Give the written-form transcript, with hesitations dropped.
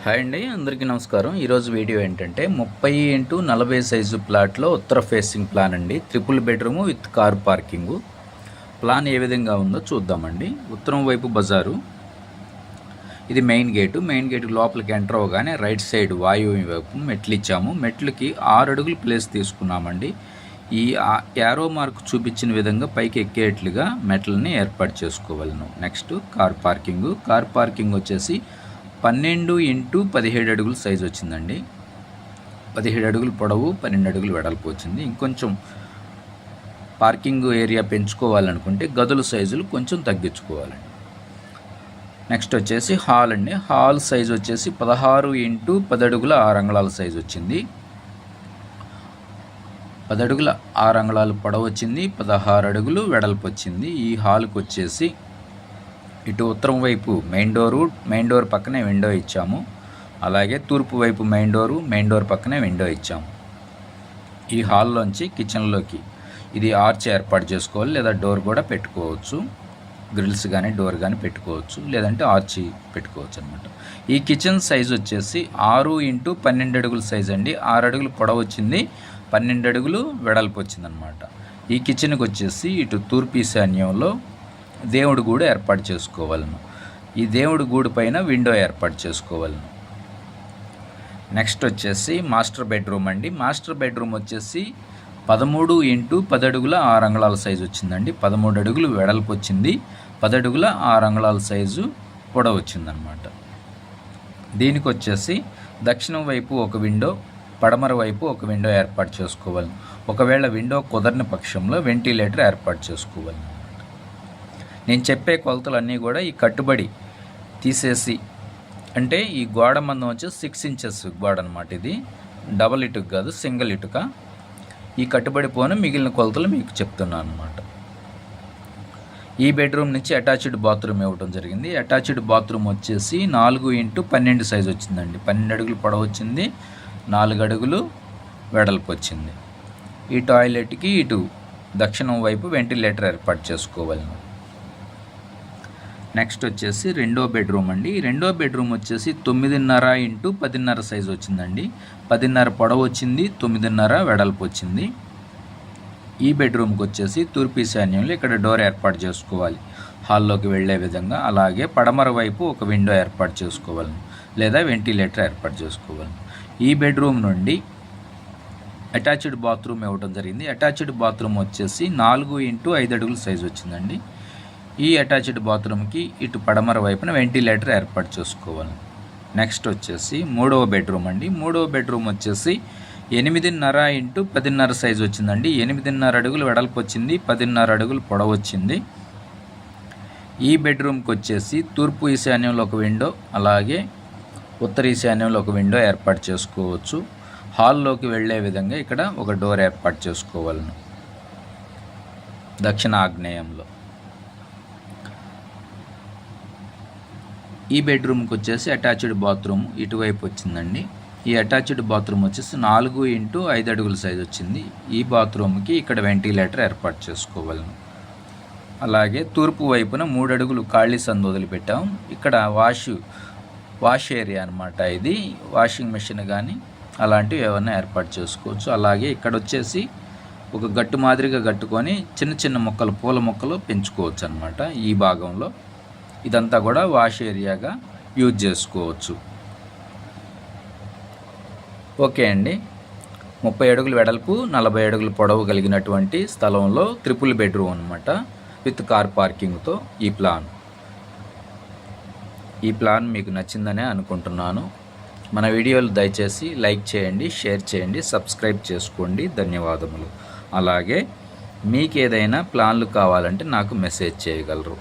Hi అండి, అందరికీ నమస్కారం. ఈరోజు వీడియో ఏంటంటే 30x40 సైజు ప్లాట్లో ఉత్తర ఫేసింగ్ ప్లాన్ అండి. Triple bedroom with car parking. Plan ఏ విధంగా ఉందో చూద్దామండి. ఉత్తరం వైపు బజారు, ఇది మెయిన్ గేటు లోపలికి ఎంటర్ అవ్వగానే రైట్ సైడ్ వాయువ్య వైపు మెట్లు ఇచ్చాము. మెట్లకి 6 అడుగులు ప్లేస్ తీసుకున్నామండి. ఈ యారో మార్క్ చూపించిన విధంగా పైకి ఎక్కేట్లుగా మెట్లని ఏర్పాటు చేసుకోవాలను. నెక్స్ట్ కార్ పార్కింగ్ వచ్చేసి 12x17 అడుగులు సైజు వచ్చిందండి. 17 అడుగులు పొడవు, 12 అడుగులు వెడల్పు వచ్చింది. ఇంకొంచెం పార్కింగ్ ఏరియా పెంచుకోవాలనుకుంటే గదుల సైజులు కొంచెం తగ్గించుకోవాలండి. నెక్స్ట్ వచ్చేసి హాల్ అండి. హాల్ సైజు వచ్చేసి 16x10 అడుగుల 6 అంగుళాల సైజు వచ్చింది. 10 అడుగుల 6 అంగుళాలు పొడవు వచ్చింది, 16 అడుగులు వెడల్పు వచ్చింది. ఈ హాల్కి వచ్చేసి ఇటు ఉత్తరం వైపు మెయిన్ డోర్ పక్కనే విండో ఇచ్చాము. అలాగే తూర్పు వైపు మెయిన్ డోర్ పక్కనే విండో ఇచ్చాము. ఈ హాల్లోంచి కిచెన్లోకి ఇది ఆర్చ్ ఏర్పాటు చేసుకోవాలి, లేదా డోర్ కూడా పెట్టుకోవచ్చు. గ్రిల్స్ కానీ డోర్ కానీ పెట్టుకోవచ్చు, లేదంటే ఆర్చ్ పెట్టుకోవచ్చు అనమాట. ఈ కిచెన్ సైజు వచ్చేసి 6x12 అడుగుల సైజ్ అండి. 6 అడుగులు పొడవు వచ్చింది, 12 అడుగులు వెడల్పు వచ్చింది అనమాట. ఈ కిచెన్కి వచ్చేసి ఇటు తూర్పు ఈశాన్యంలో దేవుడి గూడు ఏర్పాటు చేసుకోవాలను. ఈ దేవుడి గూడు పైన విండో ఏర్పాటు చేసుకోవాలను. నెక్స్ట్ వచ్చేసి మాస్టర్ బెడ్రూమ్ అండి. మాస్టర్ బెడ్రూమ్ వచ్చేసి 13x10 అడుగుల 6 అంగుళాల సైజు వచ్చిందండి. 13 అడుగులు వెడల్పు వచ్చింది, 10 అడుగుల 6 అంగుళాల సైజు పొడవు వచ్చిందనమాట. దీనికి వచ్చేసి దక్షిణం వైపు ఒక విండో, పడమర వైపు ఒక విండో ఏర్పాటు చేసుకోవాలి. ఒకవేళ విండో కుదరని పక్షంలో వెంటిలేటర్ ఏర్పాటు చేసుకోవాలి. నేను చెప్పే కొలతలన్నీ కూడా ఈ కట్టుబడి తీసేసి, అంటే ఈ గోడ మందం వచ్చి 6 ఇంచెస్ గోడ అనమాట. ఇది డబల్ ఇటుక కాదు, సింగిల్ ఇటుక. ఈ కట్టుబడి పోను మిగిలిన కొలతలు మీకు చెప్తున్నాను అనమాట. ఈ బెడ్రూమ్ నుంచి అటాచ్డ్ బాత్రూమ్ ఇవ్వడం జరిగింది. అటాచ్డ్ బాత్రూమ్ వచ్చేసి 4x12 సైజు వచ్చిందండి. 12 అడుగులు పొడవు వచ్చింది, 4 అడుగులు వెడల్పు వచ్చింది. ఈ టాయిలెట్కి ఇటు దక్షిణం వైపు వెంటిలేటర్ ఏర్పాటు చేసుకోవాలి. నెక్స్ట్ వచ్చేసి రెండో బెడ్రూమ్ అండి. రెండో బెడ్రూమ్ వచ్చేసి 9.5x10.5 సైజు వచ్చిందండి. 10.5 పొడవు వచ్చింది, 9.5 వెడల్పు వచ్చింది. ఈ బెడ్రూమ్కి వచ్చేసి తూర్పు ఈశాన్యంలో ఇక్కడ డోర్ ఏర్పాటు చేసుకోవాలి, హాల్లోకి వెళ్ళే విధంగా. అలాగే పడమర వైపు ఒక విండో ఏర్పాటు చేసుకోవాలి, లేదా వెంటిలేటర్ ఏర్పాటు చేసుకోవాలి. ఈ బెడ్రూమ్ నుండి అటాచ్డ్ బాత్రూమ్ ఇవ్వడం జరిగింది. అటాచ్డ్ బాత్రూమ్ వచ్చేసి 4x5 అడుగుల సైజు వచ్చిందండి. ఈ అటాచ్డ్ బాత్రూమ్కి ఇటు పడమర వైపున వెంటిలేటర్ ఏర్పాటు చేసుకోవాలి. నెక్స్ట్ వచ్చేసి మూడవ బెడ్రూమ్ అండి. మూడవ బెడ్రూమ్ వచ్చేసి 8.5x10.5 సైజు వచ్చిందండి. 8.5 అడుగులు వెడల్పు వచ్చింది, 10.5 అడుగులు పొడవు వచ్చింది. ఈ బెడ్రూమ్కి వచ్చేసి తూర్పు ఈశాన్యంలో ఒక విండో, అలాగే ఉత్తర ఈశాన్యంలో ఒక విండో ఏర్పాటు చేసుకోవచ్చు. హాల్లోకి వెళ్ళే విధంగా ఇక్కడ ఒక డోర్ ఏర్పాటు చేసుకోవాలను దక్షిణ ఆగ్నేయంలో. ఈ బెడ్రూమ్కి వచ్చేసి అటాచ్డ్ బాత్రూమ్ ఇటువైపు వచ్చిందండి. ఈ అటాచ్డ్ బాత్రూమ్ వచ్చేసి 4x5 అడుగుల సైజు వచ్చింది. ఈ బాత్రూమ్కి ఇక్కడ వెంటిలేటర్ ఏర్పాటు చేసుకోవాలను. అలాగే తూర్పు వైపున 3 అడుగులు ఖాళీ సందు వదిలిపెట్టాం. ఇక్కడ వాష్ ఏరియా అనమాట. ఇది వాషింగ్ మెషిన్ కానీ అలాంటివి ఏమైనా ఏర్పాటు చేసుకోవచ్చు. అలాగే ఇక్కడ వచ్చేసి ఒక గట్టు మాదిరిగా కట్టుకొని చిన్న చిన్న మొక్కలు, పూల మొక్కలు పెంచుకోవచ్చు అనమాట. ఈ భాగంలో ఇదంతా కూడా వాష్ ఏరియాగా యూజ్ చేసుకోవచ్చు. ఓకే అండి, 30 అడుగులు వెడల్పు, 40 అడుగులు పొడవు కలిగినటువంటి స్థలంలో ట్రిపుల్ బెడ్రూమ్ అనమాట, విత్ కార్ పార్కింగ్తో ఈ ప్లాన్ మీకు నచ్చిందనే అనుకుంటున్నాను. మన వీడియోలు దయచేసి లైక్ చేయండి, షేర్ చేయండి, సబ్స్క్రైబ్ చేసుకోండి. ధన్యవాదములు. అలాగే మీకు ఏదైనా ప్లాన్లు కావాలంటే నాకు మెసేజ్ చేయగలరు.